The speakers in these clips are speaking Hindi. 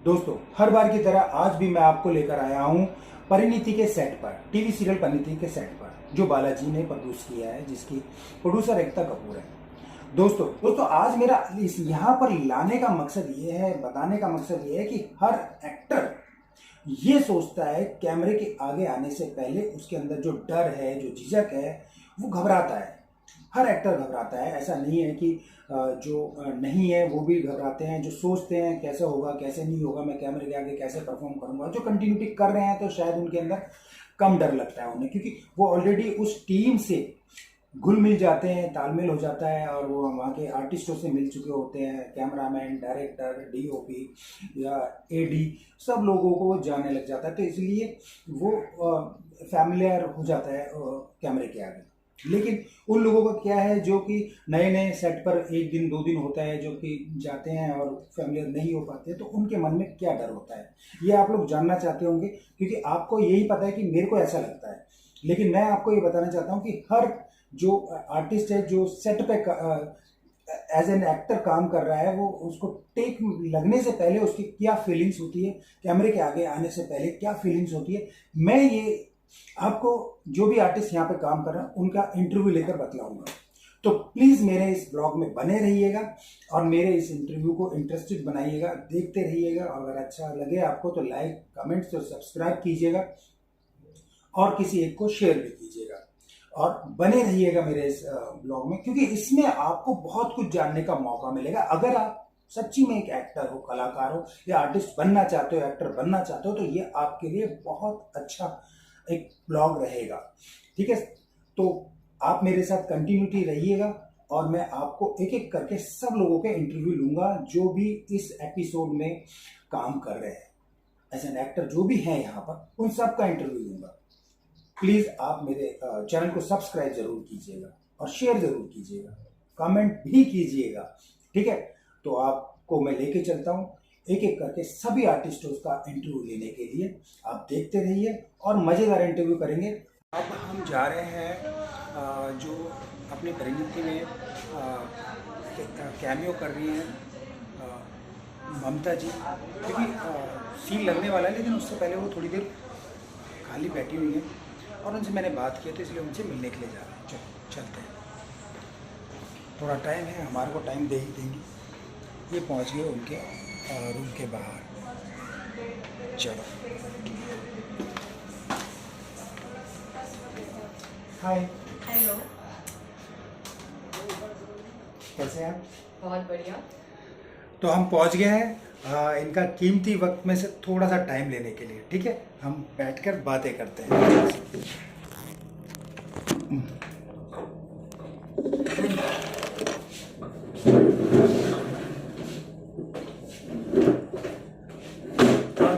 दोस्तों, हर बार की तरह आज भी मैं आपको लेकर आया हूं परिणीति के सेट पर, टीवी सीरियल परिणीति के सेट पर, जो बालाजी ने प्रोड्यूस किया है, जिसकी प्रोड्यूसर एकता कपूर है। दोस्तों आज मेरा इस यहाँ पर लाने का मकसद ये है, बताने का मकसद ये है कि हर एक्टर ये सोचता है कैमरे के आगे आने से पहले उसके अंदर जो डर है, जो झिझक है, वो घबराता है। हर एक्टर घबराता है, ऐसा नहीं है कि जो नहीं है वो भी घबराते हैं, जो सोचते हैं कैसे होगा कैसे नहीं होगा, मैं कैमरे के आगे कैसे परफॉर्म करूंगा, जो कंटिन्यूटी कर रहे हैं तो शायद उनके अंदर कम डर लगता है उन्हें, क्योंकि वो ऑलरेडी उस टीम से घुल मिल जाते हैं, तालमेल हो जाता है और वो वहाँ के आर्टिस्टों से मिल चुके होते हैं। कैमरामैन, डायरेक्टर, डीओपी या एडी सब लोगों को वो जानने लग जाता है, तो इसलिए वो फैमिलियर हो जाता है कैमरे के आगे। लेकिन उन लोगों का क्या है जो कि नए नए सेट पर एक दिन दो दिन होता है, जो कि जाते हैं और फैमिलियर नहीं हो पाते, तो उनके मन में क्या डर होता है ये आप लोग जानना चाहते होंगे, क्योंकि आपको यही पता है कि मेरे को ऐसा लगता है। लेकिन मैं आपको ये बताना चाहता हूँ कि हर जो आर्टिस्ट है जो सेट पे एज एन एक्टर काम कर रहा है, वो उसको टेक लगने से पहले उसकी क्या फीलिंग्स होती है, कैमरे के आगे आने से पहले क्या फीलिंग्स होती है, मैं ये आपको जो भी आर्टिस्ट यहाँ पे काम कर रहे हैं उनका इंटरव्यू लेकर बतलाऊंगा। तो प्लीज मेरे इस ब्लॉग में बने रहिएगा और मेरे इस इंटरव्यू को इंटरेस्टेड बनाइएगा, देखते रहिएगा। और अगर अच्छा लगे आपको तो लाइक, कमेंट्स और सब्सक्राइब कीजिएगा और किसी एक को शेयर भी कीजिएगा और बने रहिएगा मेरे इस ब्लॉग में, क्योंकि इसमें आपको बहुत कुछ जानने का मौका मिलेगा। अगर आप सच्ची में एक एक्टर हो, कलाकार हो या आर्टिस्ट बनना चाहते हो, एक्टर बनना चाहते हो, तो ये आपके लिए बहुत अच्छा एक ब्लॉग रहेगा। ठीक है, तो आप मेरे साथ कंटिन्यूटी रहिएगा और मैं आपको एक एक करके सब लोगों के इंटरव्यू लूंगा जो भी इस एपिसोड में काम कर रहे हैं, ऐसे एक्टर जो भी हैं यहाँ पर, उन सब का इंटरव्यू लूंगा। प्लीज आप मेरे चैनल को सब्सक्राइब जरूर कीजिएगा और शेयर जरूर कीजिएगा, कमेंट भी कीजिएगा। ठीक है, तो आपको मैं लेके चलता हूँ एक एक करके सभी आर्टिस्टों का इंटरव्यू लेने के लिए। आप देखते रहिए और मज़ेदार इंटरव्यू करेंगे। अब हम जा रहे हैं जो अपनी परिणीति में कैमियो कर रही हैं ममता जी, क्योंकि सीन लगने वाला है, लेकिन उससे पहले वो थोड़ी देर खाली बैठी हुई हैं और उनसे मैंने बात की, तो इसलिए उनसे मिलने के लिए जा रहे हैं। चलो चलते हैं, थोड़ा टाइम है, हमारे को टाइम दे ही देंगी। ये पहुंच गए उनके रूम के बाहर। चलो, हाय। हेलो, कैसे हैं आप? बहुत बढ़िया। तो हम पहुंच गए हैं इनका कीमती वक्त में से थोड़ा सा टाइम लेने के लिए। ठीक है, हम बैठकर बातें करते हैं।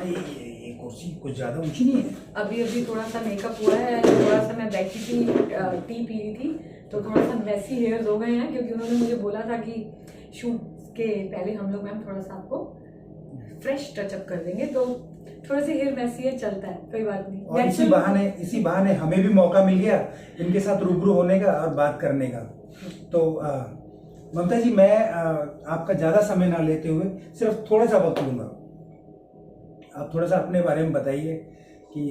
ये कुर्सी कुछ ज़्यादा ऊंची नहीं है। अभी थोड़ा सा मेकअप हुआ है, थोड़ा सा मैं बैठी थी, टी पी रही थी, तो थोड़ा सा मैसी हेयर्स हो गए हैं, क्योंकि उन्होंने मुझे बोला था कि शूट के पहले हम लोग मैम थोड़ा सा आपको फ्रेश टचअप कर देंगे, तो थोड़ा सा हेयर मैसी है, चलता है, कोई बात नहीं। और इसी बहाने हमें भी मौका मिल गया इनके साथ रूबरू होने का और बात करने का। तो ममता जी, मैं आपका ज़्यादा समय ना लेते हुए सिर्फ थोड़ा सा वक्त लूँगा। आप थोड़ा सा अपने बारे में बताइए कि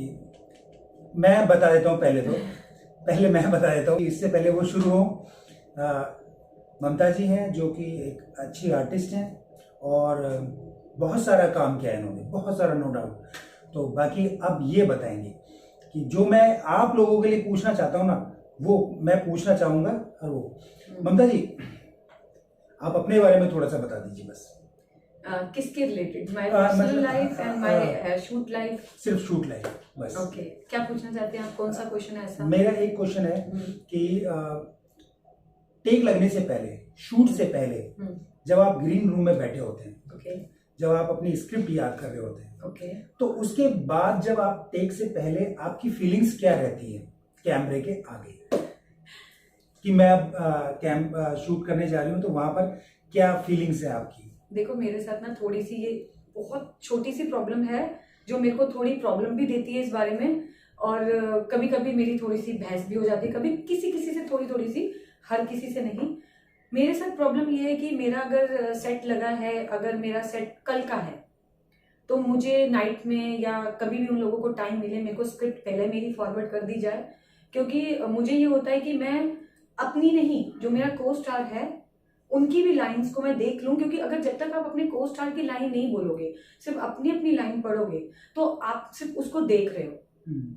मैं बता देता हूँ। पहले मैं बता देता हूँ, इससे पहले वो शुरू हो। ममता जी हैं जो कि एक अच्छी आर्टिस्ट हैं और बहुत सारा काम किया है इन्होंने, बहुत सारा, नो डाउट। तो बाकी अब ये बताएंगे कि जो मैं आप लोगों के लिए पूछना चाहता हूँ ना, वो मैं पूछना चाहूँगा। और वो ममता जी, आप अपने बारे में थोड़ा सा बता दीजिए बस। किसके related? My personal life and my shoot life? सिर्फ शूट लाइफ बस। ओके, क्या पूछना चाहते हैं आप? कौन सा क्वेश्चन है ऐसा? मेरा एक क्वेश्चन है कि टेक लगने से पहले, शूट से पहले, जब आप ग्रीन रूम में बैठे होते हैं, जब आप अपनी स्क्रिप्ट याद कर रहे होते हैं, तो उसके बाद जब आप टेक से पहले आपकी फीलिंग्स क्या रहती है कैमरे के आगे, कि मैं अब शूट करने जा रही हूँ, तो वहां पर क्या फीलिंग्स है आपकी? देखो, मेरे साथ ना थोड़ी सी ये बहुत छोटी सी प्रॉब्लम है, जो मेरे को थोड़ी प्रॉब्लम भी देती है इस बारे में, और कभी कभी मेरी थोड़ी सी बहस भी हो जाती है, कभी किसी से थोड़ी सी, हर किसी से नहीं। मेरे साथ प्रॉब्लम ये है कि मेरा अगर सेट लगा है, अगर मेरा सेट कल का है, तो मुझे नाइट में या कभी भी उन लोगों को टाइम मिले, मेरे को स्क्रिप्ट पहले मेरी फॉरवर्ड कर दी जाए, क्योंकि मुझे ये होता है कि मैं अपनी नहीं, जो मेरा को स्टार है उनकी भी लाइंस को मैं देख लूं, क्योंकि अगर जब तक आप अपने को स्टार की लाइन नहीं बोलोगे, सिर्फ अपनी अपनी लाइन पढ़ोगे, तो आप सिर्फ उसको देख रहे हो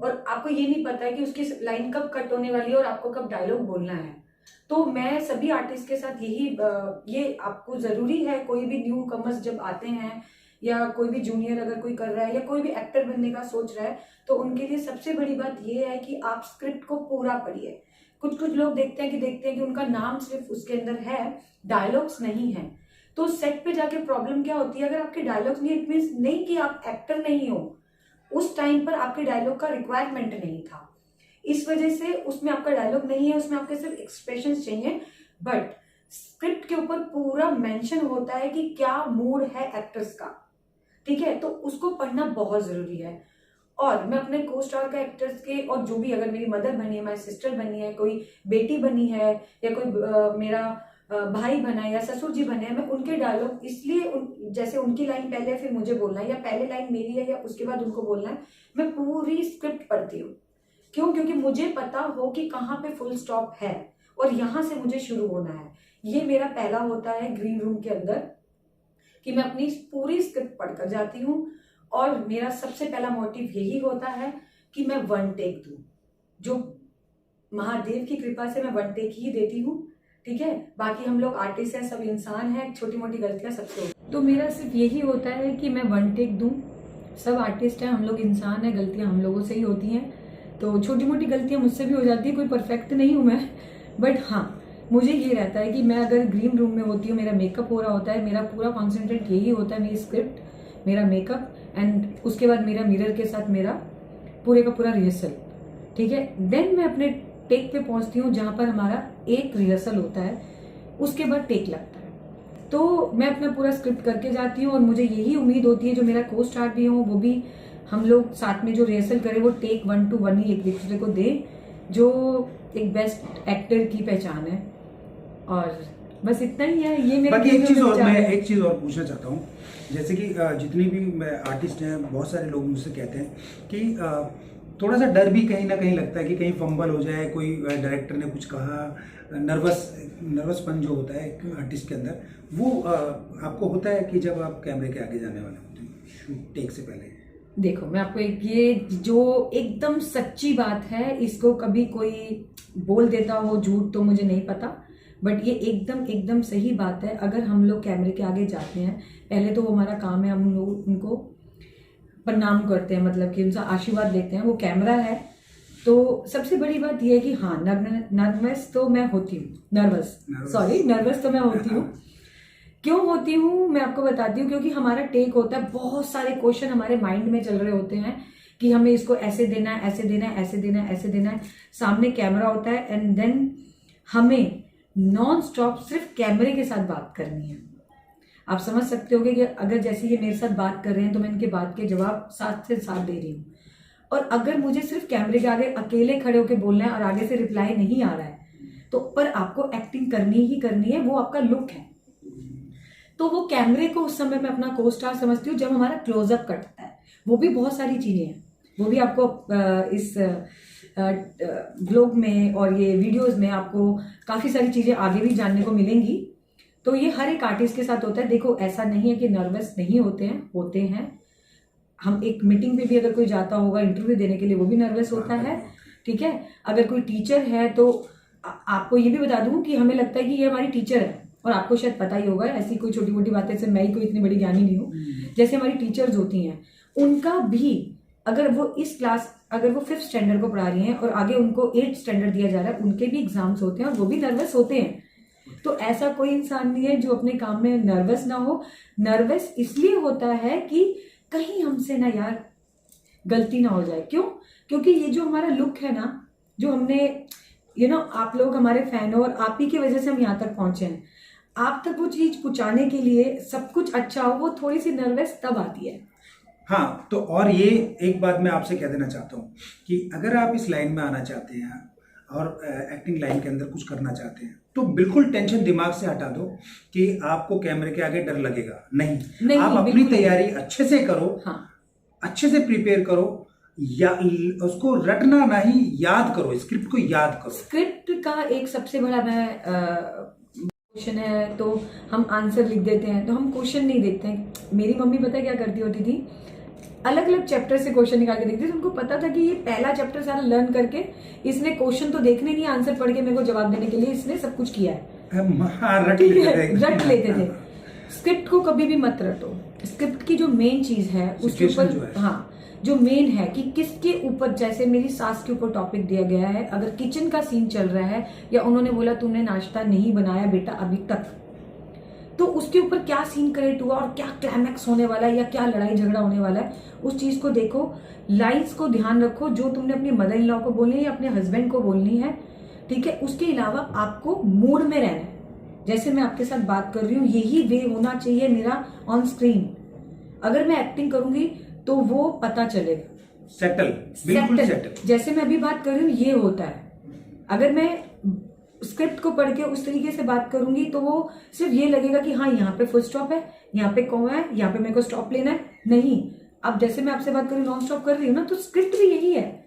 और आपको ये नहीं पता है कि उसकी लाइन कब कट होने वाली है और आपको कब डायलॉग बोलना है। तो मैं सभी आर्टिस्ट के साथ यही ये आपको जरूरी है, कोई भी न्यू कमर्स जब आते हैं या कोई भी जूनियर अगर कोई कर रहा है या कोई भी एक्टर बनने का सोच रहा है, तो उनके लिए सबसे बड़ी बात ये है कि आप स्क्रिप्ट को पूरा पढ़िए। कुछ कुछ लोग देखते हैं कि उनका नाम सिर्फ उसके अंदर है, डायलॉग्स नहीं है, तो सेट पे जाके प्रॉब्लम क्या होती है, अगर आपके डायलॉग्स नहीं, इट मींस नहीं कि आप एक्टर नहीं हो, उस टाइम पर आपके डायलॉग का रिक्वायरमेंट नहीं था, इस वजह से उसमें आपका डायलॉग नहीं है, उसमें आपके सिर्फ एक्सप्रेशंस चाहिए। बट स्क्रिप्ट के ऊपर पूरा मेंशन होता है कि क्या मूड है एक्टर्स का, ठीक है, तो उसको पढ़ना बहुत जरूरी है। और मैं अपने को स्टार का एक्टर्स के, और जो भी, अगर मेरी मदर बनी है, मेरी सिस्टर बनी है, कोई बेटी बनी है या कोई मेरा भाई बना है या ससुर जी बने हैं, मैं उनके डायलॉग इसलिए जैसे उनकी लाइन पहले है फिर मुझे बोलना है, या पहले लाइन मेरी है या उसके बाद उनको बोलना है, मैं पूरी स्क्रिप्ट पढ़ती हूँ। क्यों? क्योंकि मुझे पता हो कि कहाँ पे फुल स्टॉप है और यहाँ से मुझे शुरू होना है। ये मेरा पहला होता है ग्रीन रूम के अंदर, कि मैं अपनी पूरी स्क्रिप्ट पढ़कर जाती हूँ और मेरा सबसे पहला मोटिव यही होता है कि मैं वन टेक दूं, जो महादेव की कृपा से मैं वन टेक ही देती हूँ, ठीक है। बाकी हम लोग आर्टिस्ट हैं, सब इंसान हैं, छोटी मोटी गलतियां सबसे होती हैं, तो मेरा सिर्फ यही होता है कि मैं वन टेक दूं। सब आर्टिस्ट हैं, हम लोग इंसान हैं, गलतियां हम लोगों से ही होती हैं, तो छोटी मोटी गलतियां मुझसे भी हो जाती है, कोई परफेक्ट नहीं हूं मैं। बट हाँ, मुझे ये रहता है कि मैं अगर ग्रीन रूम में होती हूँ, मेरा मेकअप हो रहा होता है, मेरा पूरा कॉन्सेंट्रेट यही होता है, मेरी स्क्रिप्ट, मेरा मेकअप, एंड उसके बाद मेरा मिरर के साथ मेरा पूरे का पूरा रिहर्सल, ठीक है। देन मैं अपने टेक पे पहुंचती हूँ, जहां पर हमारा एक रिहर्सल होता है, उसके बाद टेक लगता है। तो मैं अपना पूरा स्क्रिप्ट करके जाती हूँ और मुझे यही उम्मीद होती है जो मेरा को स्टार भी हो, वो भी हम लोग साथ में जो रिहर्सल करें वो टेक 1 to 1 ही एक दूसरे को दे, जो एक बेस्ट एक्टर की पहचान है। और बस इतना ही है, ये मेरा बाकी एक चीज और पूछना चाहता हूँ, जैसे कि जितनी भी आर्टिस्ट हैं, बहुत सारे लोग मुझसे कहते हैं कि थोड़ा सा डर भी कहीं ना कहीं लगता है कि कहीं फंबल हो जाए, कोई डायरेक्टर ने कुछ कहा, नर्वसपन जो होता है एक आर्टिस्ट के अंदर, वो आपको होता है कि जब आप कैमरे के आगे जाने वाले होते हैं शूट टेक से पहले? देखो, मैं आपको ये जो एकदम सच्ची बात है, इसको कभी कोई बोल देता हो झूठ तो मुझे नहीं पता, बट ये एकदम सही बात है। अगर हम लोग कैमरे के आगे जाते हैं, पहले तो वो हमारा काम है, हम लोग उनको प्रणाम करते हैं, मतलब कि उनका आशीर्वाद लेते हैं, वो कैमरा है। तो सबसे बड़ी बात यह है कि हाँ, नर्वस तो मैं होती हूँ, नर्वस तो मैं होती हूँ। क्यों होती हूँ मैं आपको बताती हूँ, क्योंकि हमारा टेक होता है, बहुत सारे क्वेश्चन हमारे माइंड में चल रहे होते हैं कि हमें इसको ऐसे देना है, ऐसे देना है, ऐसे देना है, ऐसे देना है, सामने कैमरा होता है, एंड देन हमें नॉन स्टॉप सिर्फ कैमरे के साथ बात करनी है। आप समझ सकते होगे कि अगर जैसे ये मेरे साथ बात कर रहे हैं तो मैं इनके बात के जवाब साथ से साथ दे रही हूँ, और अगर मुझे सिर्फ कैमरे के आगे अकेले खड़े होकर बोलना है और आगे से रिप्लाई नहीं आ रहा है, तो पर आपको एक्टिंग करनी ही करनी है, वो आपका लुक है। तो वो कैमरे को उस समय मैं अपना को स्टार समझती हूँ, जब हमारा क्लोजअप कटता है। वो भी बहुत सारी चीजें हैं, वो भी आपको इस ब्लॉग में और ये वीडियोस में आपको काफी सारी चीजें आगे भी जानने को मिलेंगी। तो ये हर एक आर्टिस्ट के साथ होता है। देखो, ऐसा नहीं है कि नर्वस नहीं होते हैं। हम एक मीटिंग पे भी अगर कोई जाता होगा इंटरव्यू देने के लिए, वो भी नर्वस होता है, ठीक है। अगर कोई टीचर है तो आपको ये भी बता दूं कि हमें लगता है कि ये हमारी टीचर है, और आपको शायद पता ही होगा, ऐसी कोई छोटी मोटी बातें से मैं ही कोई इतनी बड़ी ज्ञानी नहीं हूँ। जैसे हमारी टीचर्स होती हैं, उनका भी अगर वो अगर वो 5th स्टैंडर्ड को पढ़ा रही हैं और आगे उनको 8th स्टैंडर्ड दिया जा रहा है, उनके भी एग्जाम्स होते हैं और वो भी नर्वस होते हैं। तो ऐसा कोई इंसान नहीं है जो अपने काम में नर्वस ना हो। नर्वस इसलिए होता है कि कहीं हमसे ना यार गलती ना हो जाए। क्यों? क्योंकि ये जो हमारा लुक है ना, जो हमने आप लोग हमारे फैन हो और आप ही की वजह से हम यहाँ तक पहुंचे हैं। आप तक वो चीज पहुंचाने के लिए सब कुछ अच्छा हो, वो थोड़ी सी नर्वस तब आती है। हाँ, तो और ये एक बात मैं आपसे कह देना चाहता हूँ कि अगर आप इस लाइन में आना चाहते हैं, और एक्टिंग लाइन के अंदर कुछ करना चाहते हैं तो बिल्कुल टेंशन दिमाग से हटा दो कि आपको कैमरे के आगे डर लगेगा। नहीं, आप अपनी बिल्कुल तैयारी अच्छे से करो। हाँ। अच्छे से प्रिपेयर करो, या उसको रटना नहीं, याद करो, स्क्रिप्ट को याद करो। स्क्रिप्ट का एक सबसे बड़ा क्वेश्चन है तो हम आंसर लिख देते हैं, तो हम क्वेश्चन नहीं देखते हैं। मेरी मम्मी पता है क्या करती होती थी, अलग अलग चैप्टर से क्वेश्चन निकाल के देखती थी। उनको पता था कि ये पहला चैप्टर सारा लर्न करके इसने क्वेश्चन तो देखने नहीं, आंसर पढ़ के मेरे को जवाब देने के लिए इसने सब कुछ किया है। रट लेते थे। स्क्रिप्ट को कभी भी मत रटो। स्क्रिप्ट की जो मेन चीज है उसके ऊपर, हाँ, जो मेन है कि किसके ऊपर, जैसे मेरी सास के ऊपर टॉपिक दिया गया है, अगर किचन का सीन चल रहा है या उन्होंने बोला तुमने नाश्ता नहीं बनाया बेटा अभी तक, तो उसके ऊपर क्या सीन क्रिएट हुआ और क्या क्लाइमैक्स होने वाला है या क्या लड़ाई झगड़ा होने वाला है, उस चीज को देखो। लाइन्स को ध्यान रखो जो तुमने अपनी मदर इन लॉ को बोलनी है या अपने हस्बैंड को बोलनी है, ठीक है। उसके अलावा आपको मूड में रहना है। जैसे मैं आपके साथ बात कर रही हूँ, यही वे होना चाहिए मेरा ऑन स्क्रीन। अगर मैं एक्टिंग करूंगी तो वो पता चलेगा। सेटल, बिल्कुल सेटल। जैसे मैं अभी बात कर रही हूँ ये होता है। अगर मैं स्क्रिप्ट को पढ़ के उस तरीके से बात करूंगी तो वो सिर्फ ये लगेगा कि हाँ यहाँ पे फुल स्टॉप है, यहाँ पे कॉमा है, यहाँ पे मेरे को स्टॉप लेना है। नहीं, अब जैसे मैं आपसे बात कर रही हूँ, नॉन स्टॉप कर रही हूँ ना, तो स्क्रिप्ट भी यही है।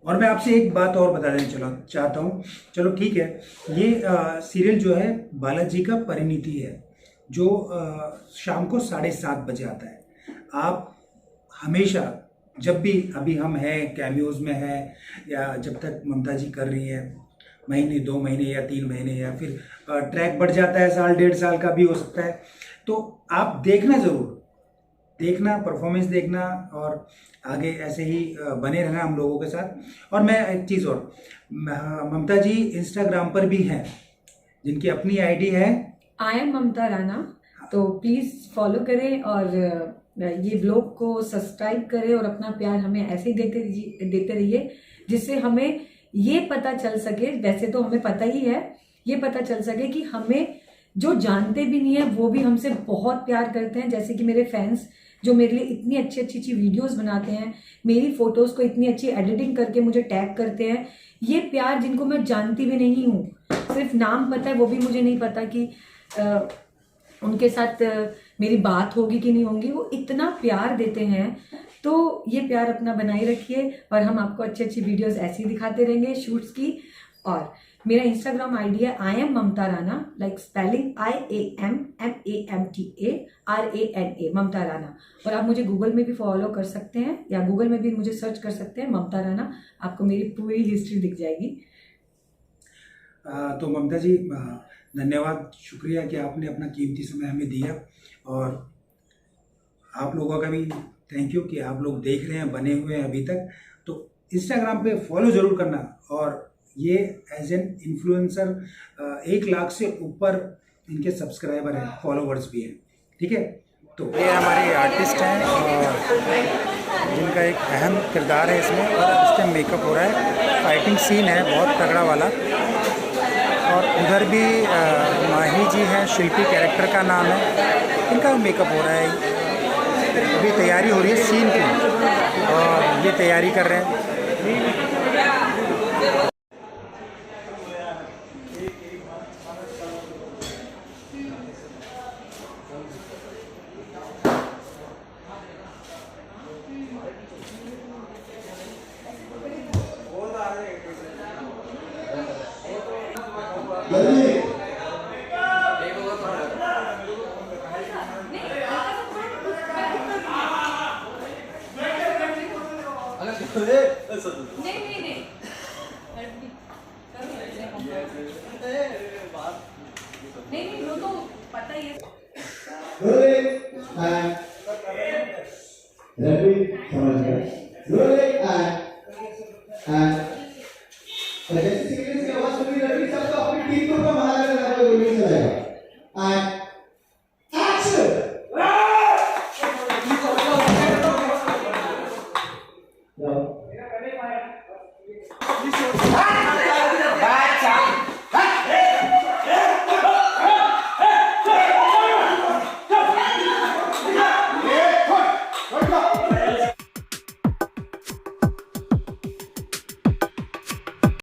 और मैं आपसे एक बात और बता देना चाहता हूँ। चलो ठीक है, ये सीरियल जो है बालाजी का परिणीति है, जो शाम को 7:30 बजे आता है। आप हमेशा जब भी, अभी हम हैं कैमियोज में है या जब तक ममता जी कर रही है, महीने 2 महीने या 3 महीने या फिर ट्रैक बढ़ जाता है, साल 1.5 साल का भी हो सकता है, तो आप देखना जरूर, देखना, परफॉर्मेंस देखना और आगे ऐसे ही बने रहना हम लोगों के साथ। और मैं एक चीज़ और, ममता जी इंस्टाग्राम पर भी हैं, जिनकी अपनी आईडी है आई एम ममता राणा, तो प्लीज फॉलो करें और ये ब्लॉग को सब्सक्राइब करें और अपना प्यार हमें ऐसे ही देते रहिए, जिससे हमें ये पता चल सके, वैसे तो हमें पता ही है, ये पता चल सके कि हमें जो जानते भी नहीं है वो भी हमसे बहुत प्यार करते हैं। जैसे कि मेरे फैंस जो मेरे लिए इतनी अच्छी अच्छी वीडियोस बनाते हैं, मेरी फोटोज को इतनी अच्छी एडिटिंग करके मुझे टैग करते हैं, ये प्यार जिनको मैं जानती भी नहीं हूँ, सिर्फ नाम पता है, वो भी मुझे नहीं पता कि उनके साथ मेरी बात होगी कि नहीं होगी, वो इतना प्यार देते हैं। तो ये प्यार अपना बनाए रखिए और हम आपको अच्छी अच्छी वीडियोस ऐसे ही दिखाते रहेंगे शूट्स की। और मेरा इंस्टाग्राम आईडी है I am Mamta Rana, like spelling IAMMAMTARANA, Mamta Rana. और आप मुझे गूगल में भी फॉलो कर सकते हैं या गूगल में भी मुझे सर्च कर सकते हैं ममता राणा, आपको मेरी पूरी हिस्ट्री दिख जाएगी। तो ममता जी धन्यवाद, शुक्रिया कि आपने अपना कीमती समय हमें दिया, और आप लोगों का भी थैंक यू कि आप लोग देख रहे हैं, बने हुए हैं अभी तक। तो इंस्टाग्राम पे फॉलो जरूर करना, और ये एज एन इन्फ्लुएंसर 1 लाख से ऊपर इनके सब्सक्राइबर हैं, फॉलोवर्स भी हैं, ठीक है। तो ये हमारे आर्टिस्ट हैं और जिनका एक अहम किरदार है इसमें, और इस टाइम मेकअप हो रहा है, फाइटिंग सीन है बहुत तगड़ा वाला। और उधर भी माही जी हैं, शिल्पी कैरेक्टर का नाम है, इनका मेकअप हो रहा है। अभी तैयारी हो रही है सीन की, और ये तैयारी कर रहे हैं। नहीं, वो तो पता ही है।